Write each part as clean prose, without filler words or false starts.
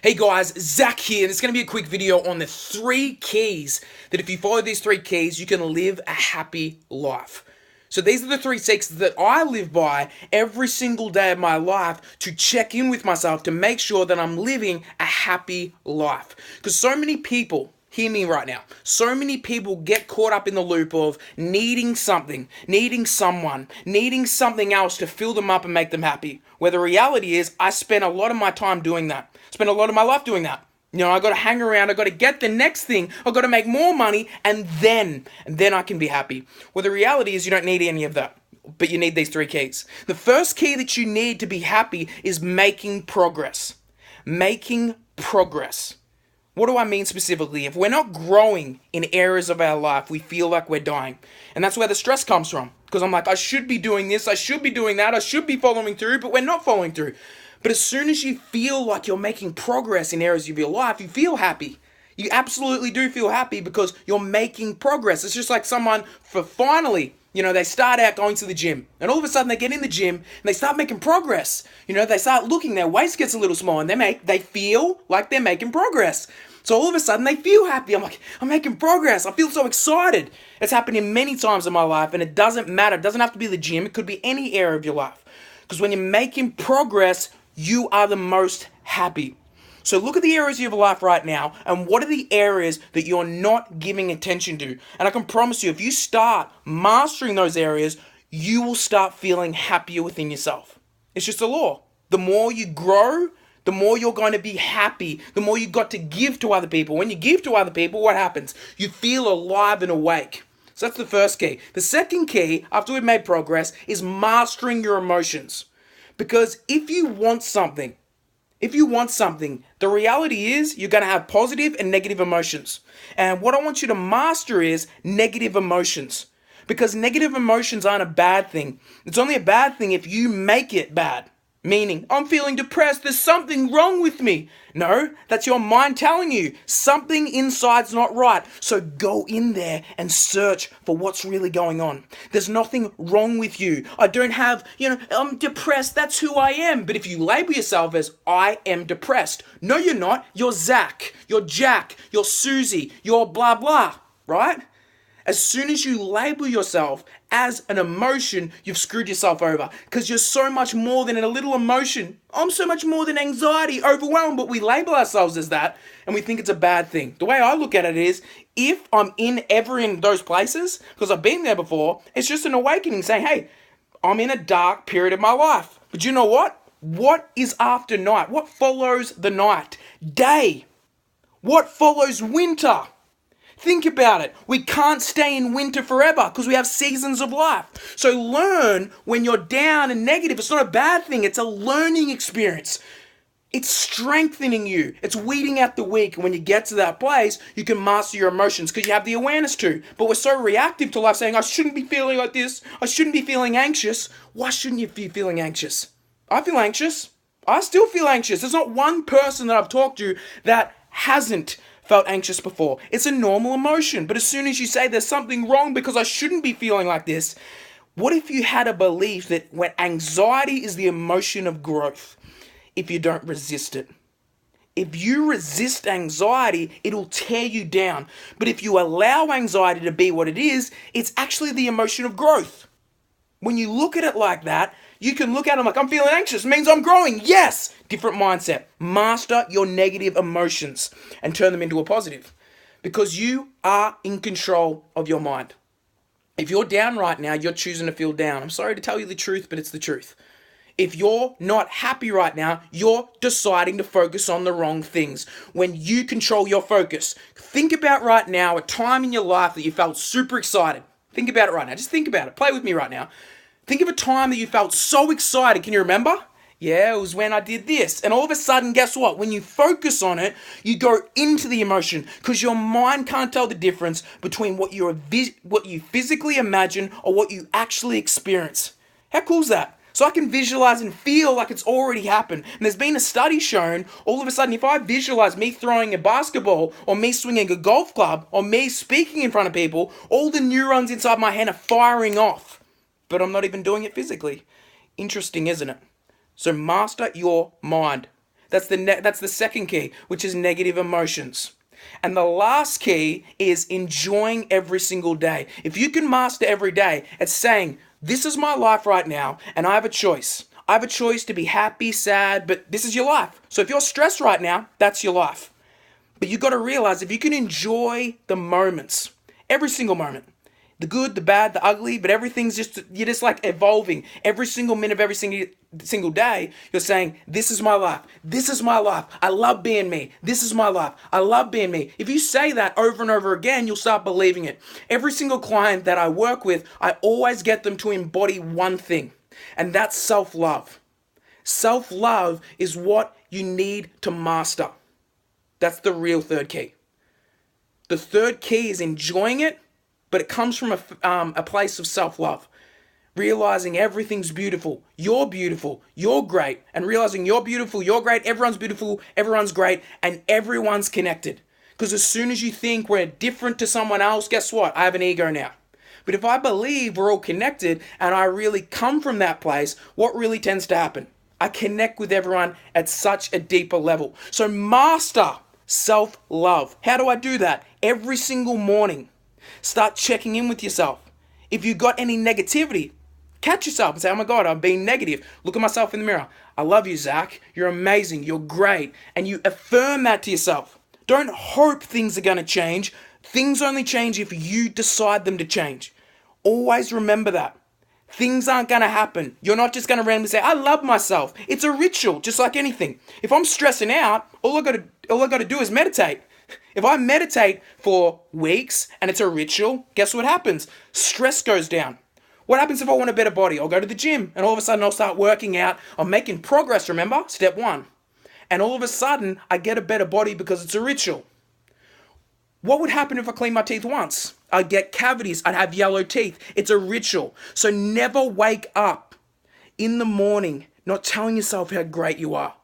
Hey guys, Zach here, and it's going to be a quick video on the 3 keys that if you follow these 3 keys, you can live a happy life. So these are the 3 secrets that I live by every single day of my life to check in with myself to make sure that I'm living a happy life. Because so many people, hear me right now, so many people get caught up in the loop of needing something, needing someone, needing something else to fill them up and make them happy. Where the reality is, I spend a lot of my time doing that. Spend a lot of my life doing that. I got to hang around, I got to get the next thing, I got to make more money, and then I can be happy. Well, the reality is you don't need any of that, but you need these 3 keys. The first key that you need to be happy is making progress. Making progress. What do I mean specifically? If we're not growing in areas of our life, we feel like we're dying. And that's where the stress comes from. Because I'm like, I should be doing this, I should be doing that, I should be following through, but we're not following through. But as soon as you feel like you're making progress in areas of your life, you feel happy. You absolutely do feel happy because you're making progress. It's just like someone finally, they start out going to the gym and all of a sudden they get in the gym and they start making progress. They start looking, their waist gets a little small and they feel like they're making progress. So all of a sudden they feel happy. I'm like, I'm making progress. I feel so excited. It's happened in many times in my life and it doesn't matter. It doesn't have to be the gym. It could be any area of your life. Because when you're making progress, you are the most happy. So look at the areas of your life right now and what are the areas that you're not giving attention to. And I can promise you, if you start mastering those areas, you will start feeling happier within yourself. It's just a law. The more you grow, the more you're going to be happy, the more you got to give to other people. When you give to other people, what happens? You feel alive and awake. So that's the first key. The second key, after we've made progress, is mastering your emotions. Because if you want something, the reality is you're going to have positive and negative emotions. And what I want you to master is negative emotions. Because negative emotions aren't a bad thing. It's only a bad thing if you make it bad. Meaning, I'm feeling depressed, there's something wrong with me. No, that's your mind telling you something inside's not right. So go in there and search for what's really going on. There's nothing wrong with you. I don't have, I'm depressed, that's who I am. But if you label yourself as, I am depressed. No, you're not. You're Zach, you're Jack, you're Susie, you're blah blah, right? As soon as you label yourself as an emotion, you've screwed yourself over. Because you're so much more than a little emotion. I'm so much more than anxiety, overwhelmed, but we label ourselves as that and we think it's a bad thing. The way I look at it is, if I'm ever in those places, because I've been there before, it's just an awakening saying, hey, I'm in a dark period of my life. But you know what? What is after night? What follows the night? Day. What follows winter? Think about it. We can't stay in winter forever because we have seasons of life. So learn when you're down and negative. It's not a bad thing. It's a learning experience. It's strengthening you. It's weeding out the weak. And when you get to that place, you can master your emotions because you have the awareness to. But we're so reactive to life saying, I shouldn't be feeling like this. I shouldn't be feeling anxious. Why shouldn't you be feeling anxious? I feel anxious. I still feel anxious. There's not one person that I've talked to that hasn't felt anxious before. It's a normal emotion. But as soon as you say there's something wrong because I shouldn't be feeling like this, what if you had a belief that when anxiety is the emotion of growth, if you don't resist it? If you resist anxiety, it'll tear you down. But if you allow anxiety to be what it is, it's actually the emotion of growth. When you look at it like that, you can look at it like, I'm feeling anxious, it means I'm growing. Yes! Different mindset. Master your negative emotions and turn them into a positive. Because you are in control of your mind. If you're down right now, you're choosing to feel down. I'm sorry to tell you the truth, but it's the truth. If you're not happy right now, you're deciding to focus on the wrong things. When you control your focus, think about right now a time in your life that you felt super excited. Think about it right now. Just think about it. Play with me right now. Think of a time that you felt so excited. Can you remember? Yeah, it was when I did this. And all of a sudden, guess what? When you focus on it, you go into the emotion because your mind can't tell the difference between what you physically imagine or what you actually experience. How cool is that? So I can visualize and feel like it's already happened. And there's been a study shown, all of a sudden, if I visualize me throwing a basketball or me swinging a golf club or me speaking in front of people, all the neurons inside my head are firing off. But I'm not even doing it physically. Interesting, isn't it? So master your mind. That's the second key, which is negative emotions. And the last key is enjoying every single day. If you can master every day, it's saying, this is my life right now, and I have a choice. I have a choice to be happy, sad, but this is your life. So if you're stressed right now, that's your life. But you got to realize if you can enjoy the moments, every single moment, the good, the bad, the ugly, but everything's you're just like evolving. Every single minute of every single day, you're saying, this is my life. This is my life. I love being me. This is my life. I love being me. If you say that over and over again, you'll start believing it. Every single client that I work with, I always get them to embody one thing, and that's self-love. Self-love is what you need to master. That's the real third key. The third key is enjoying it, but it comes from a place of self-love. Realizing everything's beautiful, you're great, and realizing you're beautiful, you're great, everyone's great, and everyone's connected. Because as soon as you think we're different to someone else, guess what? I have an ego now. But if I believe we're all connected and I really come from that place, what really tends to happen? I connect with everyone at such a deeper level. So master self-love. How do I do that? Every single morning. Start checking in with yourself. If you got any negativity, catch yourself and say, oh my God, I'm being negative. Look at myself in the mirror. I love you, Zach. You're amazing. You're great. And you affirm that to yourself. Don't hope things are going to change. Things only change if you decide them to change. Always remember that. Things aren't going to happen. You're not just going to randomly say, I love myself. It's a ritual, just like anything. If I'm stressing out, all I got to do is meditate. If I meditate for weeks and it's a ritual, guess what happens? Stress goes down. What happens if I want a better body? I'll go to the gym and all of a sudden I'll start working out. I'm making progress, remember? Step one. And all of a sudden I get a better body because it's a ritual. What would happen if I clean my teeth once? I'd get cavities. I'd have yellow teeth. It's a ritual. So never wake up in the morning not telling yourself how great you are.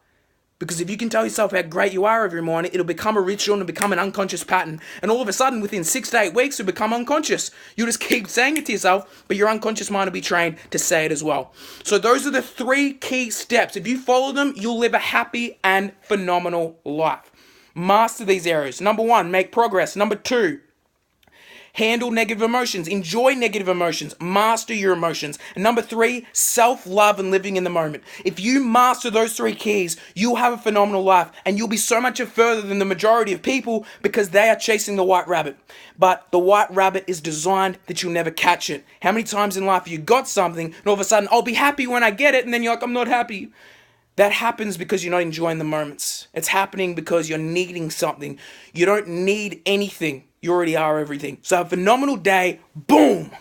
Because if you can tell yourself how great you are every morning, it'll become a ritual and it'll become an unconscious pattern. And all of a sudden, within 6 to 8 weeks, it'll become unconscious. You'll just keep saying it to yourself, but your unconscious mind will be trained to say it as well. So those are the 3 key steps. If you follow them, you'll live a happy and phenomenal life. Master these areas. Number 1, make progress. Number 2, handle negative emotions. Enjoy negative emotions. Master your emotions. And number 3, self-love and living in the moment. If you master those 3 keys, you'll have a phenomenal life and you'll be so much further than the majority of people because they are chasing the white rabbit. But the white rabbit is designed that you'll never catch it. How many times in life you got something and all of a sudden, I'll be happy when I get it, and then you're like, I'm not happy. That happens because you're not enjoying the moments. It's happening because you're needing something. You don't need anything. You already are everything. So have a phenomenal day. Boom.